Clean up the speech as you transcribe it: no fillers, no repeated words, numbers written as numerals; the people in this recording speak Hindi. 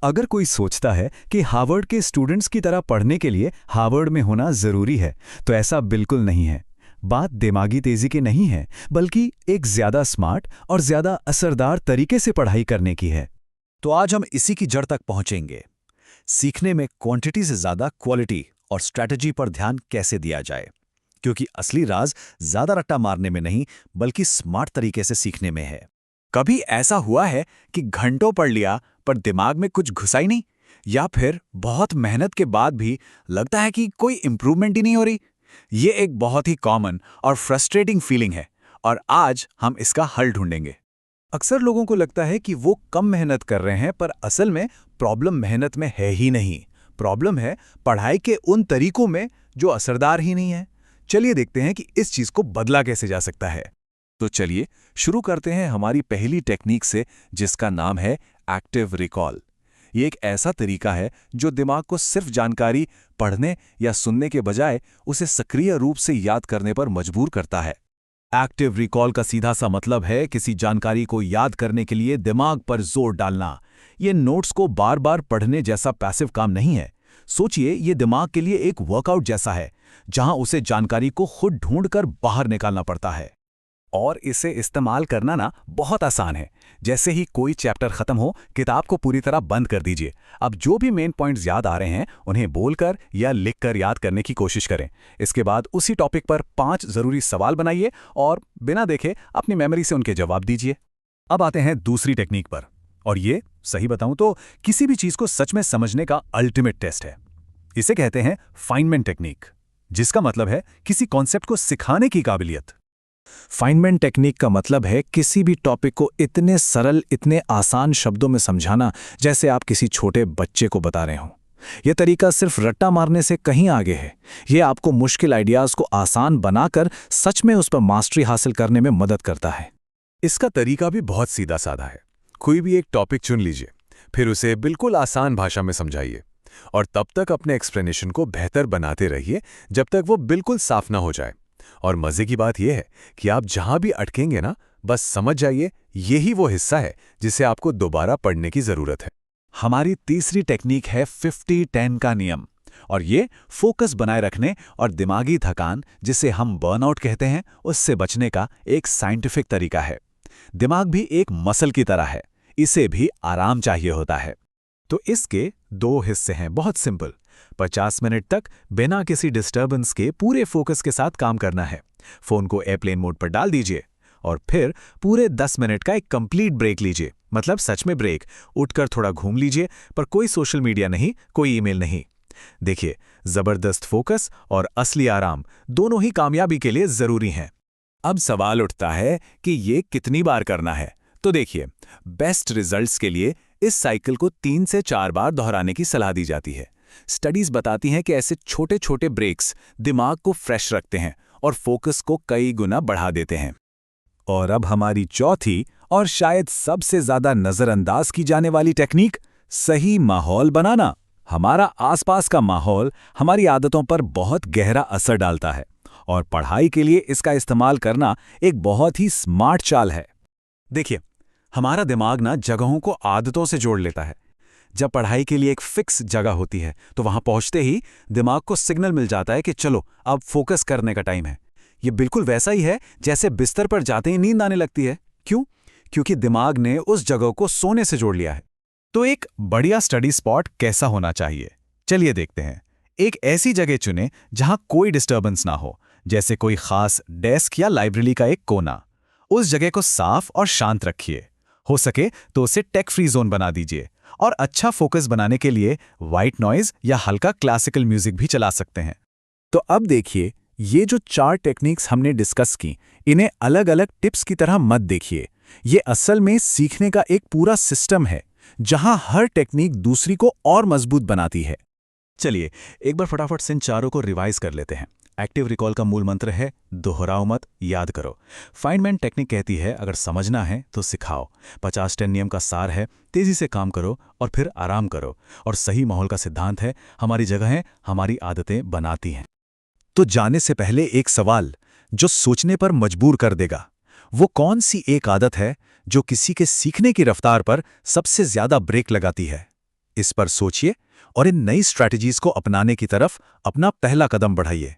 अगर कोई सोचता है कि हार्वर्ड के स्टूडेंट्स की तरह पढ़ने के लिए हार्वर्ड में होना जरूरी है, तो ऐसा बिल्कुल नहीं है। बात दिमागी तेजी की नहीं है, बल्कि एक ज्यादा स्मार्ट और ज्यादा असरदार तरीके से पढ़ाई करने की है। तो आज हम इसी की जड़ तक पहुंचेंगे। सीखने में क्वांटिटी से ज्यादा क्वालिटी और स्ट्रैटेजी पर ध्यान कैसे दिया जाए, क्योंकि असली राज ज्यादा रट्टा मारने में नहीं, बल्कि स्मार्ट तरीके से सीखने में है। कभी ऐसा हुआ है कि घंटों पढ़ लिया पर दिमाग में कुछ घुसा ही नहीं, या फिर बहुत मेहनत के बाद भी लगता है कि कोई इंप्रूवमेंट ही नहीं हो रही? ये एक बहुत ही कॉमन और फ्रस्ट्रेटिंग फीलिंग है, और आज हम इसका हल ढूंढेंगे। अक्सर लोगों को लगता है कि वो कम मेहनत कर रहे हैं, पर असल में प्रॉब्लम मेहनत में है ही नहीं। प्रॉब्लम है पढ़ाई के उन तरीकों में जो असरदार ही नहीं है। चलिए देखते हैं कि इस चीज को बदला कैसे जा सकता है। तो चलिए शुरू करते हैं हमारी पहली टेक्निक से, जिसका नाम है एक्टिव रिकॉल। ये एक ऐसा तरीका है जो दिमाग को सिर्फ जानकारी पढ़ने या सुनने के बजाय उसे सक्रिय रूप से याद करने पर मजबूर करता है। एक्टिव रिकॉल का सीधा सा मतलब है किसी जानकारी को याद करने के लिए दिमाग पर जोर डालना। ये नोट्स को बार बार पढ़ने जैसा पैसिव काम नहीं है। सोचिए, ये दिमाग के लिए एक वर्कआउट जैसा है, जहां उसे जानकारी को खुद ढूंढकर बाहर निकालना पड़ता है। और इसे इस्तेमाल करना ना बहुत आसान है। जैसे ही कोई चैप्टर खत्म हो, किताब को पूरी तरह बंद कर दीजिए। अब जो भी मेन पॉइंट्स याद आ रहे हैं, उन्हें बोलकर या लिखकर याद करने की कोशिश करें। इसके बाद उसी टॉपिक पर 5 जरूरी सवाल बनाइए और बिना देखे अपनी मेमोरी से उनके जवाब दीजिए। अब आते हैं दूसरी टेक्निक पर, और ये सही बताऊं तो किसी भी चीज को सच में समझने का अल्टीमेट टेस्ट है। इसे कहते हैं फाइनमैन टेक्निक, जिसका मतलब है किसी कॉन्सेप्ट को सिखाने की काबिलियत। फाइनमैन टेक्निक का मतलब है किसी भी टॉपिक को इतने सरल, इतने आसान शब्दों में समझाना जैसे आप किसी छोटे बच्चे को बता रहे हों। यह तरीका सिर्फ रट्टा मारने से कहीं आगे है। यह आपको मुश्किल आइडियाज को आसान बनाकर सच में उस पर मास्टरी हासिल करने में मदद करता है। इसका तरीका भी बहुत सीधा साधा है। कोई भी एक टॉपिक चुन लीजिए, फिर उसे बिल्कुल आसान भाषा में समझाइए, और तब तक अपने एक्सप्लेनेशन को बेहतर बनाते रहिए जब तक वो बिल्कुल साफ ना हो जाए। और मजे की बात यह है कि आप जहां भी अटकेंगे ना, बस समझ जाइए यही वो हिस्सा है जिसे आपको दोबारा पढ़ने की जरूरत है। हमारी तीसरी टेक्निक है 50-10 का नियम, और ये फोकस बनाए रखने और दिमागी थकान, जिसे हम बर्नआउट कहते हैं, उससे बचने का एक साइंटिफिक तरीका है। दिमाग भी एक मसल की तरह है, इसे भी आराम चाहिए होता है। तो इसके 2 हिस्से हैं, बहुत सिंपल। 50 मिनट तक बिना किसी डिस्टर्बेंस के पूरे फोकस के साथ काम करना है। फोन को एयरप्लेन मोड पर डाल दीजिए, और फिर पूरे 10 मिनट का एक कंप्लीट ब्रेक लीजिए। मतलब सच में ब्रेक। उठकर थोड़ा घूम लीजिए, पर कोई सोशल मीडिया नहीं, कोई ईमेल नहीं। देखिए, जबरदस्त फोकस और असली आराम दोनों ही कामयाबी के लिए जरूरी हैं। अब सवाल उठता है कि ये कितनी बार करना है। तो देखिए, बेस्ट रिजल्ट्स के लिए इस साइकिल को 3 से 4 बार दोहराने की सलाह दी जाती है। स्टडीज बताती हैं कि ऐसे छोटे छोटे ब्रेक्स दिमाग को फ्रेश रखते हैं और फोकस को कई गुना बढ़ा देते हैं। और अब हमारी चौथी और शायद सबसे ज्यादा नजरअंदाज की जाने वाली टेक्निक, सही माहौल बनाना। हमारा आसपास का माहौल हमारी आदतों पर बहुत गहरा असर डालता है, और पढ़ाई के लिए इसका इस्तेमाल करना एक बहुत ही स्मार्ट चाल है। देखिए, हमारा दिमाग ना जगहों को आदतों से जोड़ लेता है। जब पढ़ाई के लिए एक फिक्स जगह होती है, तो वहां पहुंचते ही दिमाग को सिग्नल मिल जाता है कि चलो अब फोकस करने का टाइम है। ये बिल्कुल वैसा ही है जैसे बिस्तर पर जाते ही नींद आने लगती है। क्यों? क्योंकि दिमाग ने उस जगह को सोने से जोड़ लिया है। तो एक बढ़िया स्टडी स्पॉट कैसा होना चाहिए, चलिए देखते हैं। एक ऐसी जगह चुनें जहां कोई डिस्टर्बेंस ना हो, जैसे कोई खास डेस्क या लाइब्रेरी का एक कोना। उस जगह को साफ और शांत रखिए। हो सके तो उसे टेक फ्री जोन बना दीजिए, और अच्छा फोकस बनाने के लिए व्हाइट नॉइज या हल्का क्लासिकल म्यूजिक भी चला सकते हैं। तो अब देखिए, ये जो 4 टेक्निक्स हमने डिस्कस की, इन्हें अलग अलग टिप्स की तरह मत देखिए। ये असल में सीखने का एक पूरा सिस्टम है, जहां हर टेक्निक दूसरी को और मजबूत बनाती है। चलिए एक बार फटाफट से इन चारों को रिवाइज कर लेते हैं। एक्टिव रिकॉल का मूल मंत्र है दोहराओ मत, याद करो। फाइनमैन टेक्निक कहती है अगर समझना है तो सिखाओ। 50-10 नियम का सार है तेजी से काम करो और फिर आराम करो। और सही माहौल का सिद्धांत है हमारी जगहें हमारी आदतें बनाती हैं। तो जाने से पहले एक सवाल जो सोचने पर मजबूर कर देगा, वो कौन सी एक आदत है जो किसी के सीखने की रफ्तार पर सबसे ज्यादा ब्रेक लगाती है? इस पर सोचिए और इन नई स्ट्रैटेजीज को अपनाने की तरफ अपना पहला कदम बढ़ाइए।